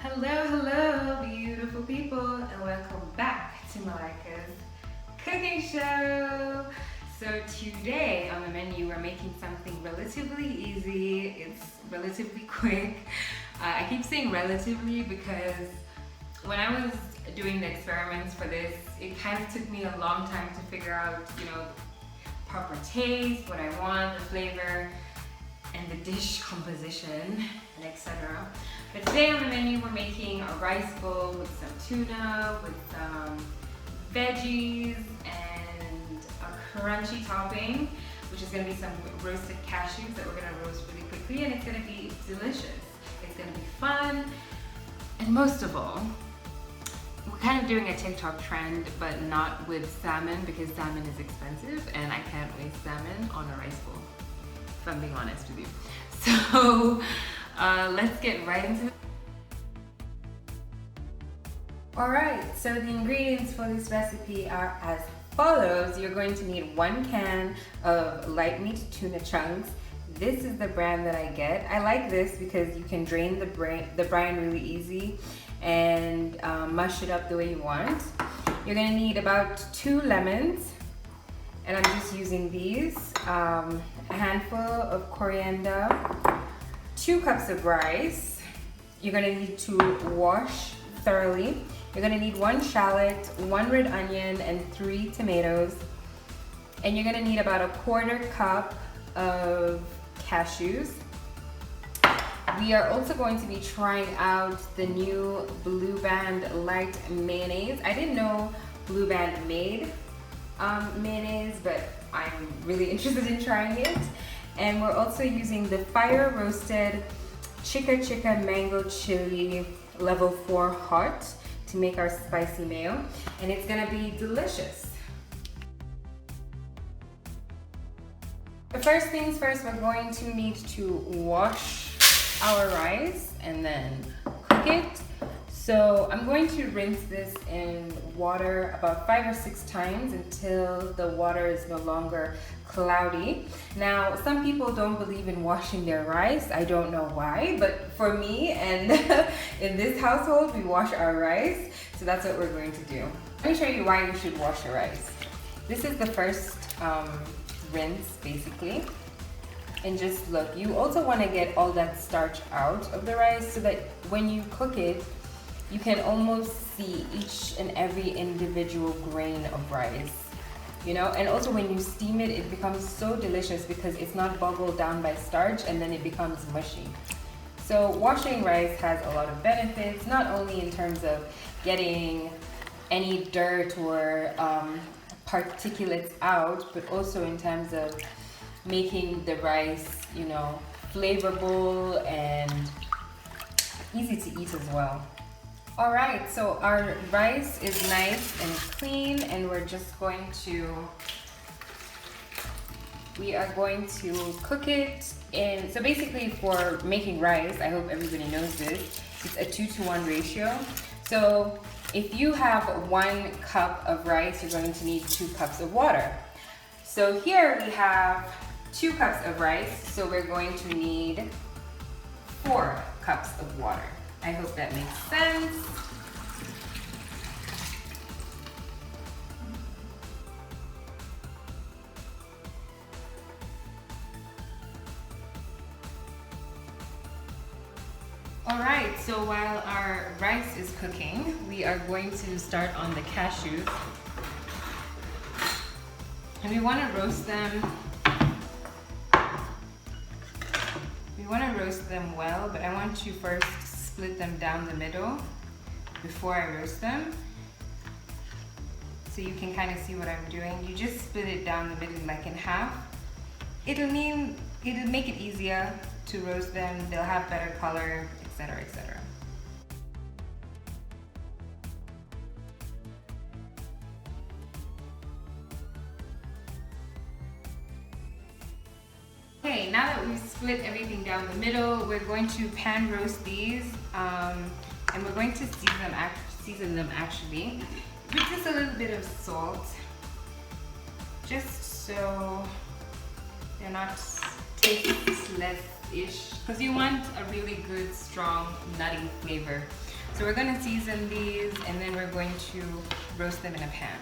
Hello, beautiful people, and welcome back to Malaika's cooking show. So today on the menu, we're making something relatively easy. It's relatively quick. I keep saying relatively because when I was doing the experiments for this, it kind of took me a long time to figure out, proper taste, what I want, the flavor, and the dish composition, and etc. But today on the menu, we're making a rice bowl with some tuna, with some veggies, and a crunchy topping, which is gonna be some roasted cashews that we're gonna roast really quickly, and it's gonna be delicious. It's gonna be fun, and most of all, we're kind of doing a TikTok trend, but not with salmon because salmon is expensive, and I can't waste salmon on a rice bowl, if I'm being honest with you. So let's get right into it. Alright, so the ingredients for this recipe are as follows. You're going to need 1 can of light meat tuna chunks. This is the brand that I get. I like this because you can drain the brine really easy and mush it up the way you want. You're going to need about 2 lemons, and I'm just using these. A handful of coriander, 2 cups of rice. You're going to need to wash thoroughly. You're going to need 1 shallot, 1 red onion, and 3 tomatoes. And you're going to need about 1/4 cup of cashews. We are also going to be trying out the new Blue Band light mayonnaise. I didn't know Blue Band made mayonnaise, but I'm really interested in trying it. And we're also using the fire roasted chica mango chili level 4 hot to make our spicy mayo, and it's gonna be delicious. But first things first, we're going to need to wash our rice and then cook it. So I'm going to rinse this in water about 5 or 6 times until the water is no longer cloudy. Now, some people don't believe in washing their rice. I don't know why, but for me and in this household, we wash our rice. So that's what we're going to do. Let me show you why you should wash your rice. This is the first rinse, basically. And just look, you also want to get all that starch out of the rice so that when you cook it, you can almost see each and every individual grain of rice, and also when you steam it, it becomes so delicious because it's not boggled down by starch and then it becomes mushy. So washing rice has a lot of benefits, not only in terms of getting any dirt or particulates out, but also in terms of making the rice, flavorful and easy to eat as well. Alright, so our rice is nice and clean, and we are going to cook it in, so basically for making rice, I hope everybody knows this, it's a 2-to-1 ratio. So if you have 1 cup of rice, you're going to need 2 cups of water. So here we have 2 cups of rice, so we're going to need 4 cups of water. I hope that makes sense. Alright, so while our rice is cooking, we are going to start on the cashews. And we want to roast them. We want to roast them well, but I want to first split them down the middle before I roast them. So you can kind of see what I'm doing. You just split it down the middle, like in half. It'll make it easier to roast them. They'll have better color, etc., etc. Okay, now that we've split everything down the middle, we're going to pan roast these, and we're going to season them actually with just a little bit of salt, just so they're not tasteless ish, because you want a really good, strong, nutty flavor. So we're going to season these and then we're going to roast them in a pan.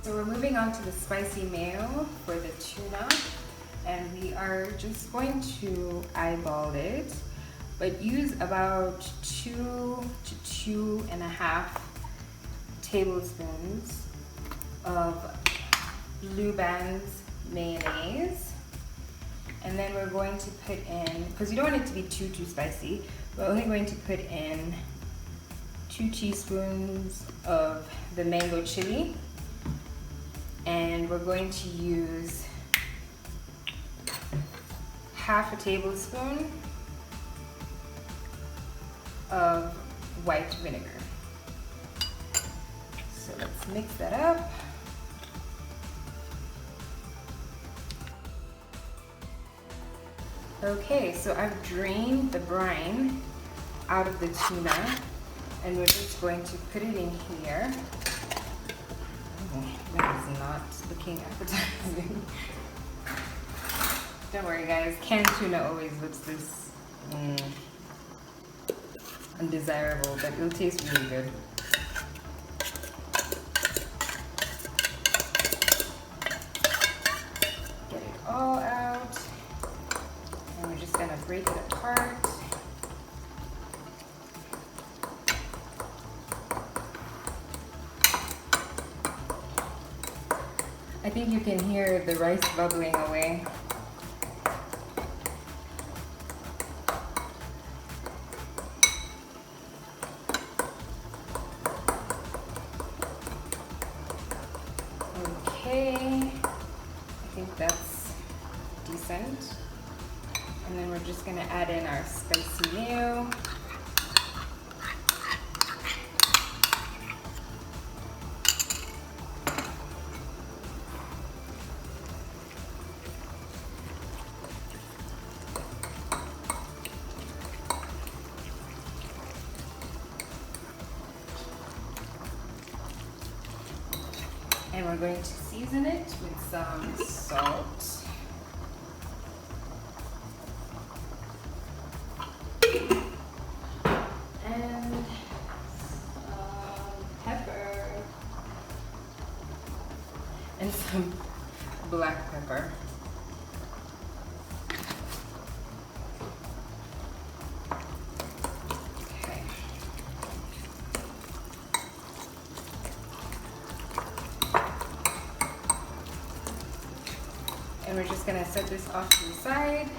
So we're moving on to the spicy mayo for the tuna, and we are just going to eyeball it, but use about 2 to 2.5 tablespoons of Blue Band's mayonnaise. And then we're going to put in, because you don't want it to be too spicy, we're only going to put in 2 teaspoons of the mango chili. And we're going to use half a tablespoon of white vinegar. So let's mix that up. Okay, so I've drained the brine out of the tuna, and we're just going to put it in here. Oh, that is not looking appetizing. Don't worry guys, canned tuna always looks this undesirable, but it'll taste really good. Get it all out. And we're just gonna break it apart. I think you can hear the rice bubbling away. Okay, I think that's decent. And then we're just gonna add in our spicy mayo. And we're going to season it with some salt. And some pepper. And some black pepper. And we're just gonna set this off to the side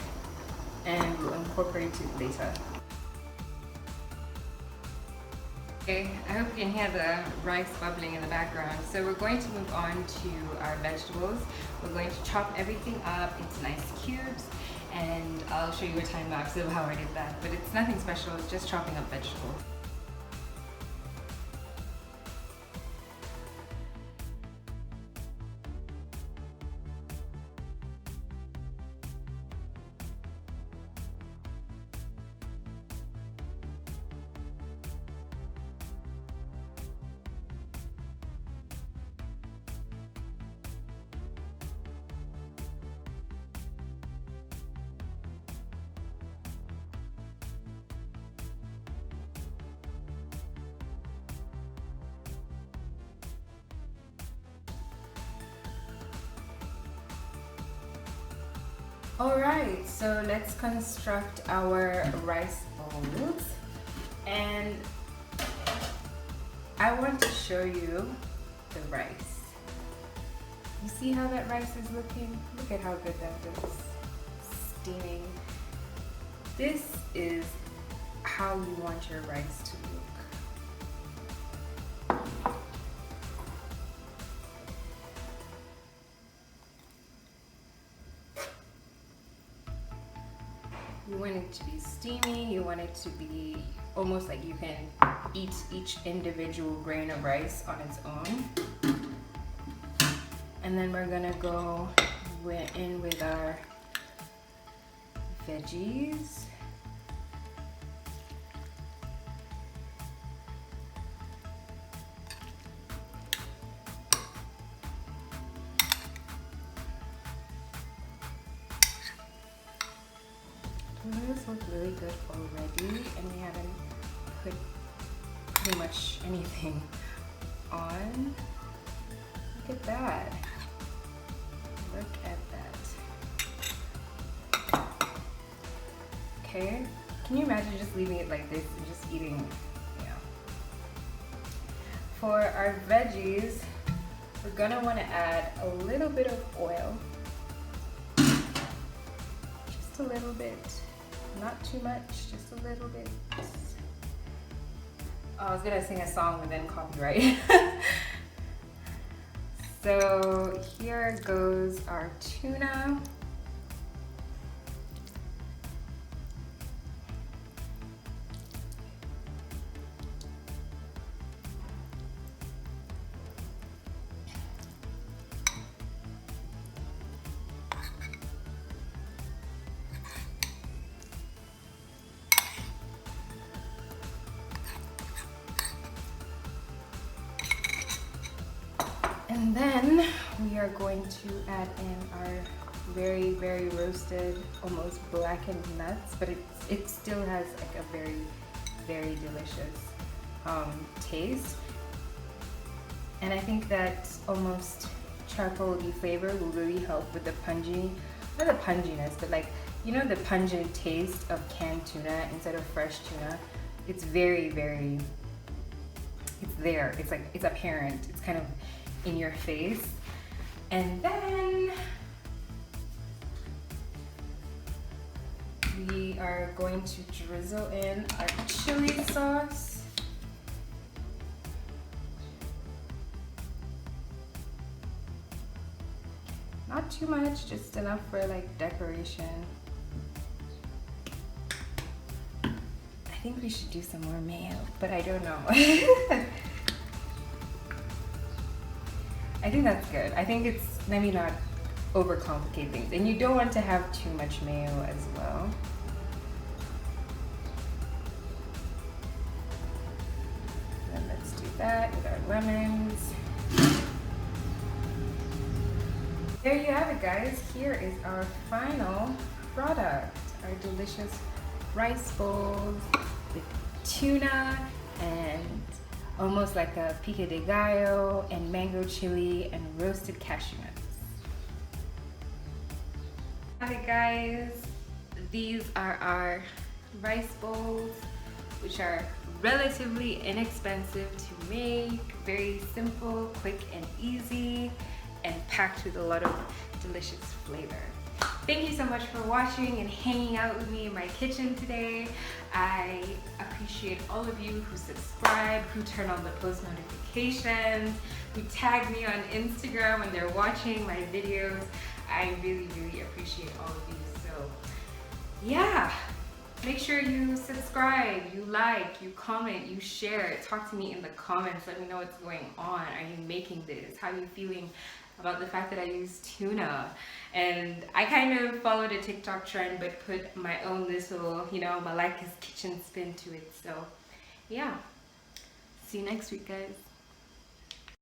and we'll incorporate it later. Okay, I hope you can hear the rice bubbling in the background. So we're going to move on to our vegetables. We're going to chop everything up into nice cubes, and I'll show you a time lapse of how I did that. But it's nothing special, it's just chopping up vegetables. Alright, so let's construct our rice bowls, and I want to show you the rice. You see how that rice is looking? Look at how good that is. Steaming. This is how you want your rice to look. You want it to be steamy, you want it to be almost like you can eat each individual grain of rice on its own. And then we're gonna go in with our veggies. Those look really good already, and we haven't put pretty much anything on. Look at that. Look at that. Okay, can you imagine just leaving it like this and just eating? Yeah. For our veggies, we're gonna want to add a little bit of oil. Just a little bit. Not too much, just a little bit. Oh, I was gonna sing a song and then copyright. So here goes our tuna. And then we are going to add in our very, very roasted, almost blackened nuts, but it still has like a very, very delicious taste. And I think that almost charcoal-y flavor will really help with the pungy, not the punginess, but like, you know, the pungent taste of canned tuna instead of fresh tuna. It's very, very, it's there. It's like, it's apparent. It's kind of in your face. And then we are going to drizzle in our chili sauce. Not too much, just enough for like decoration. I think we should do some more mayo, but I don't know. I think that's good. I think it's maybe not overcomplicate things. And you don't want to have too much mayo as well. Then let's do that with our lemons. There you have it, guys. Here is our final product. Our delicious rice bowls with tuna and almost like a pico de gallo and mango chili and roasted cashew nuts. Alright guys, these are our rice bowls, which are relatively inexpensive to make, very simple, quick and easy, and packed with a lot of delicious flavor. Thank you so much for watching and hanging out with me in my kitchen today. I appreciate all of you who subscribe, who turn on the post notifications, who tag me on Instagram when they're watching my videos. I really, really appreciate all of you. So yeah, make sure you subscribe, you like, you comment, you share. Talk to me in the comments. Let me know what's going on. Are you making this? How are you feeling about the fact that I use tuna? And I kind of followed a TikTok trend but put my own little, you know, Malaika's kitchen spin to it. So yeah, see you next week, guys.